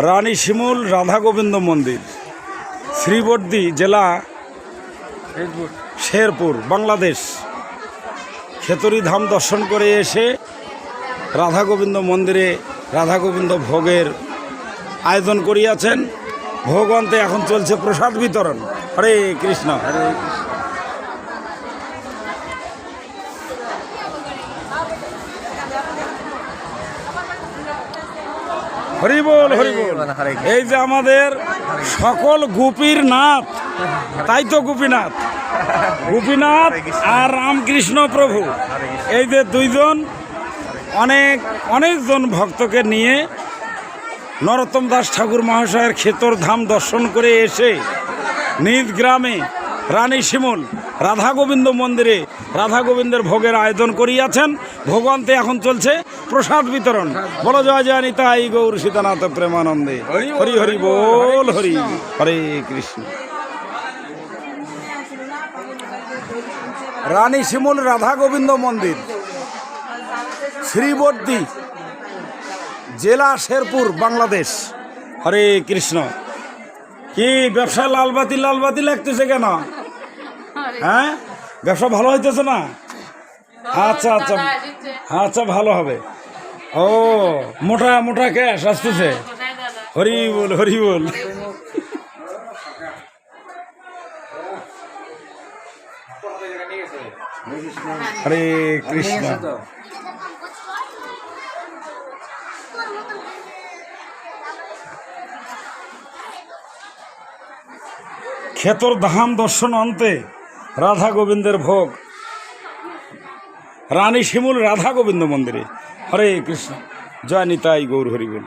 রানী শিমুল রাধা গোবিন্দ মন্দির, শ্রীবর্দী জেলা, শেরপুর, বাংলাদেশ। খেতড়ি ধাম দর্শন করে এসে রাধা গোবিন্দ মন্দিরে রাধা গোবিন্দ ভোগের আয়োজন করিয়াছেন। ভোগ অন্তে এখন চলছে প্রসাদ বিতরণ। হরে কৃষ্ণ, হরে কৃষ্ণ। হরি বল, হরি বল। এই যে আমাদের সকল গোপীর নাথ, তাই তো গোপীনাথ, গোপীনাথ আর রামকৃষ্ণ প্রভু, এই যে দুইজন অনেকজন ভক্তকে নিয়ে নরোত্তম দাস ঠাকুর মহাশয়ের খেতর ধাম দর্শন করে এসে নিজ গ্রামে রানী শিমুল রাধা গোবিন্দ মন্দিরে রাধা গোবিন্দের ভোগের আয়োজন করিয়াছেন। ভোগান্তে এখন চলছে প্রসাদ বিতরণ। বলো জয় জয় নিতাই গৌর সীতানাথ প্রেমানন্দে। হরি হরি বল, হরি হরে কৃষ্ণ। রানী শিমুল রাধা গোবিন্দ মন্দির, শ্রীবর্দী জেলা, শেরপুর, বাংলাদেশ। হরে কৃষ্ণ। কি ব্যবসা লালবাতি লালবাতি লাগতেছে কেন? হ্যাঁ, ব্যবসা ভালো হইতেছে না? আচ্ছা আচ্ছা আচ্ছা, ভালো হবে। ও, মোটা মোটা ক্যাশ আসতেছে। হরি বল, হরি বল। হরে কৃষ্ণ। খেতর ধাম দর্শন অন্তে রাধা গোবিন্দের ভোগ রানী শিমুল রাধা গোবিন্দ মন্দিরে। হরে কৃষ্ণ। জয় নিতাই গৌর, হরি বল।